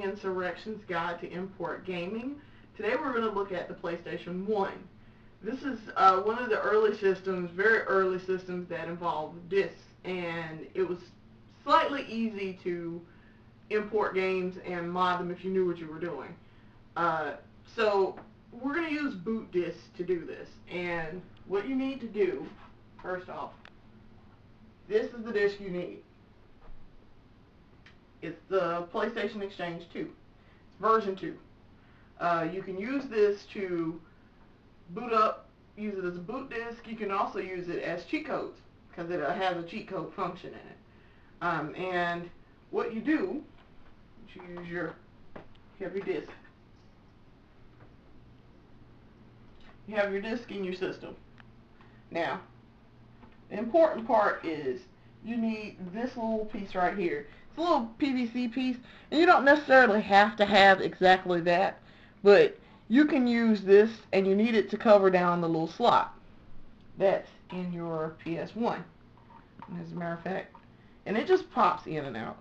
Insurrection's Guide to Import Gaming. Today we're going to look at the PlayStation 1. This is one of the early systems, very early systems that involved discs, and it was slightly easy to import games and mod them if you knew what you were doing. So we're going to use boot discs to do this, and what you need to do, first off, this is the disc you need. It's the PlayStation Exchange 2. It's version 2. You can use this to boot up, use it as a boot disk. You can also use it as cheat codes because it has a cheat code function in it. And what you do, you use your disc. You have your disc in your system. Now, the important part is you need this little piece right here. It's a little PVC piece, and you don't necessarily have to have exactly that, but you can use this, and you need it to cover down the little slot that's in your PS1. And as a matter of fact, and it just pops in and out.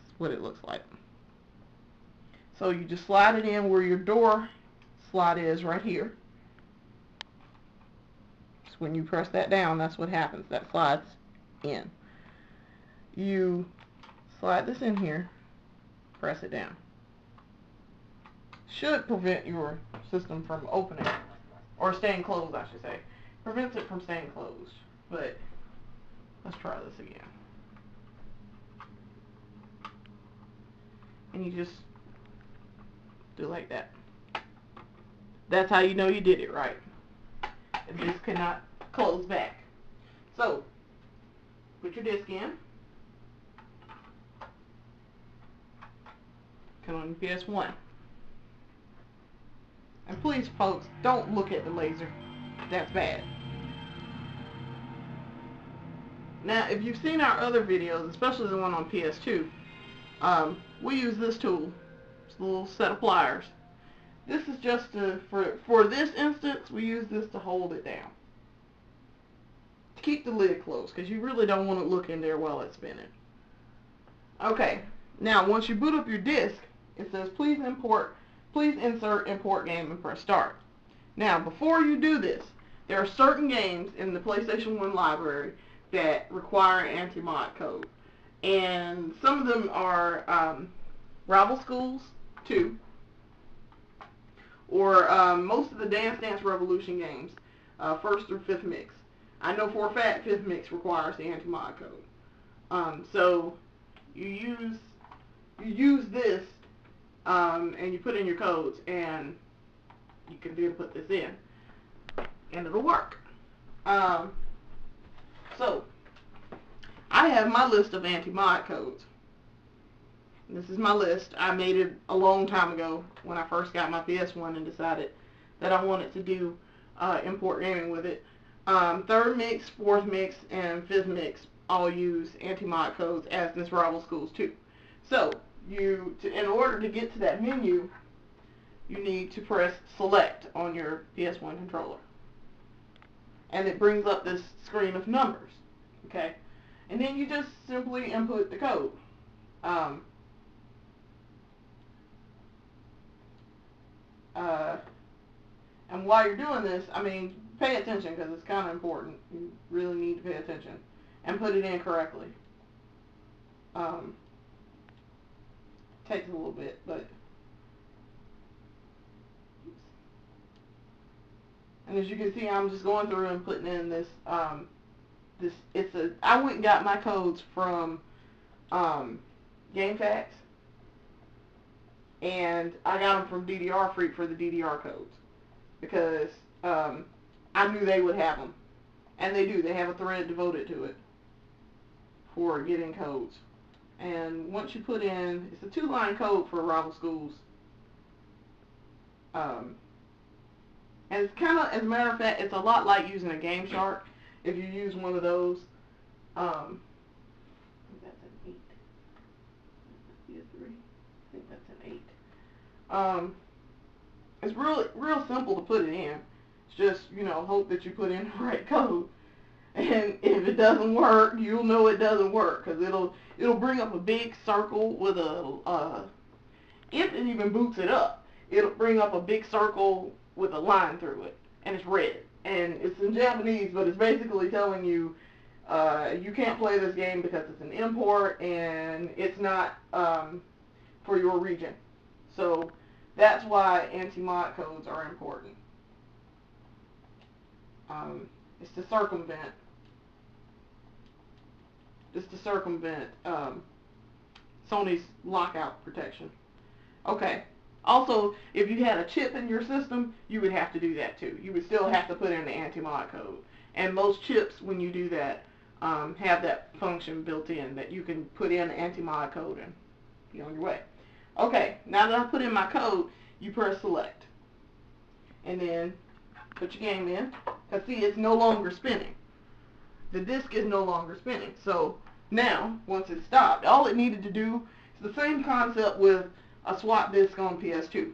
That's what it looks like. So you just slide it in where your door slot is right here. So when you press that down, that's what happens. That slides in. You slide this in here, press it down. Should prevent your system from opening, or staying closed, I should say. Prevents it from staying closed. But let's try this again. And you just do like that. That's how you know you did it right. This cannot close back. So, put your disc in. Come on your PS1. And please, folks, don't look at the laser. That's bad. Now, if you've seen our other videos, especially the one on PS2, we use this tool. It's a little set of pliers. This is just for this instance, we use this to hold it down. To keep the lid closed, because you really don't want to look in there while it's spinning. Okay, now once you boot up your disc, it says please insert import game and press start. Now before you do this, there are certain games in the PlayStation 1 library that require anti-mod code. And some of them are Rival Schools 2, or most of the Dance Dance Revolution games, 1st through 5th mix. I know for a fact 5th mix requires the anti-mod code. So you use this, and you put in your codes, and you can then put this in, and it'll work. So I have my list of anti-mod codes. This is my list. I made it a long time ago when I first got my PS1 and decided that I wanted to do import gaming with it. 3rd mix, 4th mix, and 5th mix all use anti-mod codes, as does Rival Schools 2. So in order to get to that menu, you need to press select on your PS1 controller. And it brings up this screen of numbers. Okay? And then you just simply input the code. And while you're doing this, I mean, pay attention because it's kind of important. You really need to pay attention and put it in correctly. Takes a little bit, but and as you can see, I'm just going through and putting in this. I went and got my codes from GameFAQs, and I got them from DDR Freak for the DDR codes because I knew they would have them, and they do. They have a thread devoted to it for getting codes. And once you put in, it's a 2-line code for Rival Schools. And it's kind of, as a matter of fact, it's a lot like using a Game Shark. If you use one of those, I think that's an 8. I think that's an 8. It's real simple to put it in. It's just, hope that you put in the right code. And if it doesn't work, you'll know it doesn't work, because it'll bring up a big circle with a if it even boots it up, it'll bring up a big circle with a line through it, and it's red. And it's in Japanese, but it's basically telling you you can't play this game because it's an import and it's not for your region. So that's why anti-mod codes are important. It's to circumvent. Sony's lockout protection. Okay. Also, if you had a chip in your system, you would have to do that too. You would still have to put in the anti-mod code. And most chips, when you do that, have that function built in that you can put in the anti-mod code and be on your way. Okay, now that I put in my code, you press select. And then put your game in. Because see, it's no longer spinning. The disc is no longer spinning. So now, once it stopped, all it needed to do is the same concept with a swap disk on PS2.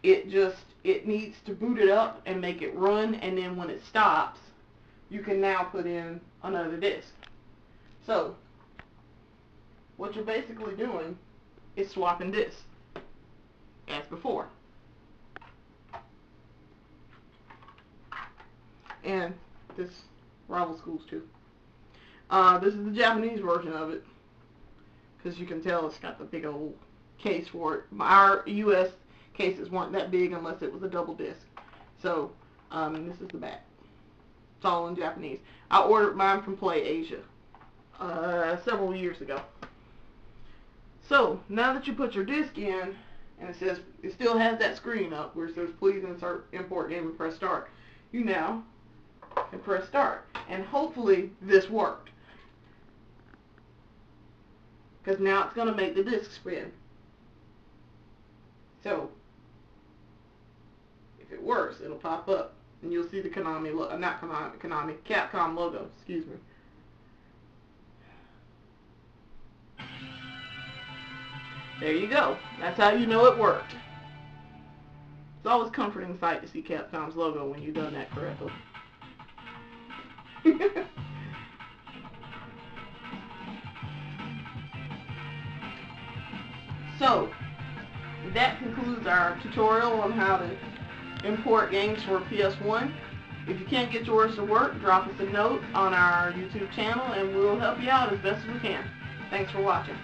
It needs to boot it up and make it run, and then when it stops, you can now put in another disk. So what you're basically doing is swapping disks as before. And this rival schools too. This is the Japanese version of it, because you can tell it's got the big old case for it. Our U.S. cases weren't that big unless it was a double disc. So, and this is the back. It's all in Japanese. I ordered mine from Play Asia several years ago. So, now that you put your disc in, and it still has that screen up where it says please insert import game and press start. You now can press start. And hopefully this worked. Because now it's going to make the disc spin. So, if it works, it'll pop up. And you'll see the Konami logo, not Konami, Capcom logo, excuse me. There you go. That's how you know it worked. It's always a comforting sight to see Capcom's logo when you've done that correctly. So, that concludes our tutorial on how to import games for PSOne. If you can't get yours to work, drop us a note on our YouTube channel and we'll help you out as best as we can. Thanks for watching.